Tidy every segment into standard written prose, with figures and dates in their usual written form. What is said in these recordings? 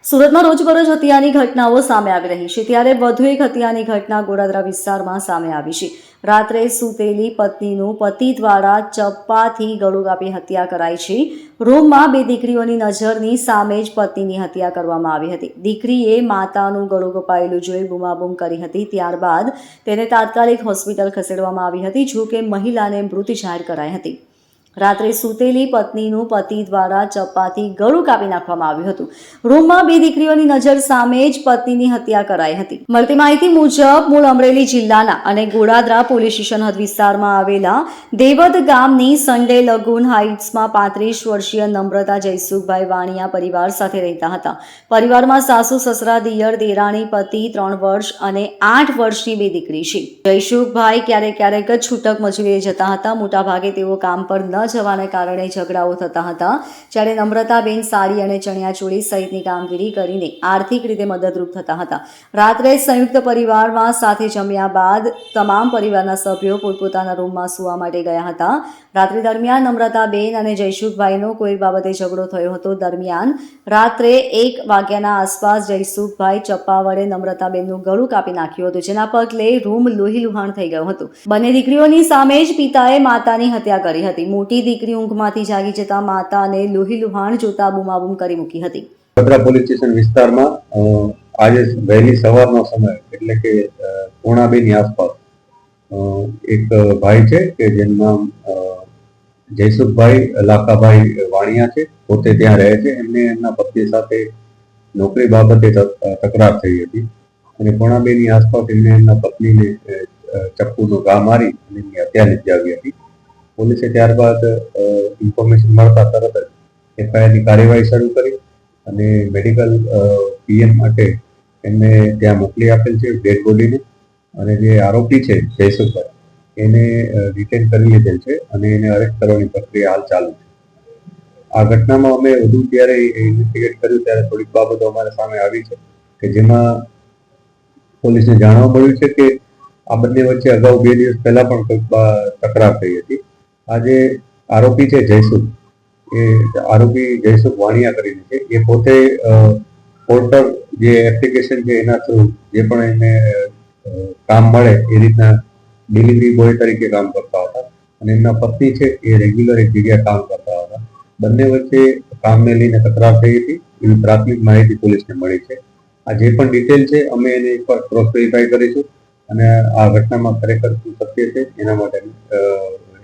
સુરતમાં રોજબરોજ હત્યાની ઘટનાઓ સામે આવી રહી છે, ત્યારે વધુ એક હત્યાની ઘટના ગોડાદરા વિસ્તારમાં સામે આવી છે. રાત્રે સૂતેલી પત્નીનું પતિ દ્વારા ચપ્પાથી ગળું કાપી હત્યા કરાઈ છે. રૂમમાં બે દીકરીઓની નજરની સામે જ પત્નીની હત્યા કરવામાં આવી હતી. દીકરીએ માતાનું ગળું કપાયેલું જોઈ બૂમાબૂમ કરી હતી. ત્યારબાદ તેને તાત્કાલિક હોસ્પિટલ ખસેડવામાં આવી હતી, જો કે મહિલાને મૃત જાહેર કરાઈ હતી. રાત્રે સૂતેલી પત્નીનું પતિ દ્વારા ચપ્પાથી ગળું કાપી નાખવામાં આવ્યું હતું. રૂમમાં બે દીકરીઓની નજર સામે જ પત્નીની હત્યા કરાઈ હતી. મળતી માહિતી મુજબ મૂળ અમરેલી જિલ્લાના અને ગોડાદરા પોલીસ સ્ટેશન હદ વિસ્તારમાં આવેલા દેવદ ગામની સન્ડે લગુન હાઇટ્સમાં 35 વર્ષીય નમ્રતા જયસુખભાઈ વાણિયા પરિવાર સાથે રહેતા હતા. પરિવારમાં સાસુ, સસરા, દિયર, દેરાણી, પતિ, 3 વર્ષ અને 8 વર્ષની બે દીકરી છે. જયસુખભાઈ ક્યારેક જ છૂટક મજૂરીએ જતા હતા. મોટાભાગે તેઓ કામ પર ન જવાને કારણે ઝઘડાઓ થતા હતા. જ્યારે નમ્રતાબેન સાડી અને ચણિયાચોળી સહિતની કામગીરી કરીને આર્થિક રીતે મદદરૂપ થતા હતા. રાત્રે સંયુક્ત પરિવારમાં સાથે જમ્યા બાદ તમામ પરિવારના સભ્યો પોતપોતાના રૂમમાં સૂવા માટે ગયા હતા. રાત્રિ દરમિયાન નમ્રતાબેન અને જયસુખભાઈનો કોઈ બાબતે ઝઘડો થયો હતો. દરમિયાન રાત્રે 1 વાગ્યાના આસપાસ જયસુખભાઈ ચપ્પા વડે નમ્રતાબેનનું ગળું કાપી નાખ્યું હતું, જેના પગલે રૂમ લોહીલુહાણ થઈ ગયું હતું. બંને દીકરીઓની સામે જ પિતાએ માતાની હત્યા કરી હતી. મોટી દીકરી ઊંઘમાંથી જાગી જતા માતાને લોહીલુહાણ જોતા બૂમાબૂમ કરી મૂકી હતી. ગોડાદરા પોલીસ સ્ટેશન વિસ્તારમાં આજે વહેલી સવારનો સમય એટલે કે 1:30 ની આસપાસ એક ભાઈ છે કે જેનું નામ જયસુખભાઈ લાખાભાઈ વાણિયા છે. પોતે ત્યાં રહે છે. એમને એમના પત્ની સાથે નોકરી બાબતે તકરાર થઈ હતી અને 1:30 ની આસપાસ એમને એમના પત્નીને ચપ્પુનો ઘા મારી અને એમની હત્યા નિપજાવી હતી. પોલીસે ત્યારબાદ ઇન્ફોર્મેશન મળતા તરત જ એફઆઈઆરની કાર્યવાહી શરૂ કરી અને મેડિકલ પીએમ માટે એમને ત્યાં મોકલી આપેલ છે ડેડ બોડીને. અને જે આરોપી છે જયસુખભાઈ એને ડિટેન કરી લીધેલ છે અને એને અરેસ્ટ કરવાની પ્રક્રિયા હાલ ચાલુ છે. આ ઘટનામાં અમે વધુ જ્યારે ઇન્વેસ્ટિગેટ કર્યું ત્યારે થોડીક બાબતો અમારા સામે આવી છે કે જેમાં પોલીસને જાણવા મળ્યું છે કે આ બંને વચ્ચે અગાઉ 2 દિવસ પહેલા પણ કંઈક તકરાર થઈ હતી. આજે આરોપી છે જયસુખ, એ આરોપી જયસુખ વાણિયા કરીને છે. એ પોતે પોર્ટર જે એપ્લિકેશન છે એના થ્રુ જે પણ એને કામ મળે એ રીતના ડિલિવરી બોય તરીકે કામ કરતા હતા અને એમના પત્ની છે એ રેગ્યુલર એક જગ્યાએ કામ કરતા હતા. બંને વચ્ચે કામને લઈને તકરાર થઈ હતી એવી પ્રાથમિક માહિતી પોલીસને મળી છે. આ જે પણ ડિટેલ છે અમે એને એકવાર ક્રોસ વેરીફાઈ કરીશું અને આ ઘટનામાં ખરેખર શું સત્ય છે એના માટે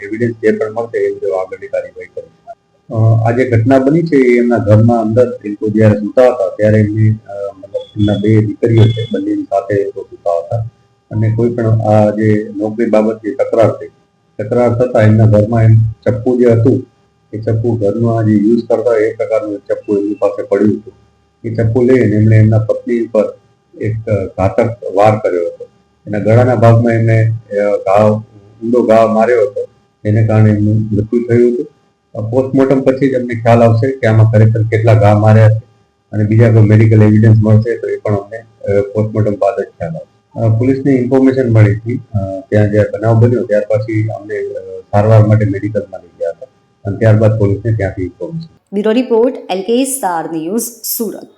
એવિડન્સ જે પણ મળશે એ બધું આગળની કાર્યવાહી કરીશું. આ જે ઘટના બની છે એ એમના ઘરમાં અંદર એ લોકો જ્યારે સૂતા હતા ત્યારે એમની એમના 2 દીકરીઓ છે બંનેની સાથે એ લોકો સૂતા હતા અને કોઈ પણ આ જે નોકરી બાબતની તકરાર થતા એમના ઘરમાં એમ ચપ્પુ જે હતું એ ચપ્પુ ઘરમાં જે યુઝ કરતા એ પ્રકારનું ચપ્પુ એમની પાસે પડ્યું હતું. એ ચપ્પુ લઈને એમણે એમના પત્ની ઉપર એક ઘાતક વાર કર્યો હતો. એના ગળાના ભાગમાં એમને ઊંડો ઘા માર્યો હતો, એને કારણે એમનું મૃત્યુ થયું હતું. પોસ્ટમોર્ટમ પછી જ અમને ખ્યાલ આવશે કે આમાં ખરેખર કેટલા ઘા માર્યા છે અને બીજા કોઈ મેડિકલ એવિડન્સ મળશે તો એ પણ અમને પોસ્ટમોર્ટમ બાદ જ ખ્યાલ આવશે. પોલીસને ઇન્ફોર્મેશન મળી હતી ત્યાં જ્યારે બનાવ બન્યો ત્યાર પછી અમને સારવાર માટે મેડિકલમાં લઈ ગયા હતા અને ત્યારબાદ પોલીસને ત્યાંથી information. Bureau report LK star news, Surat.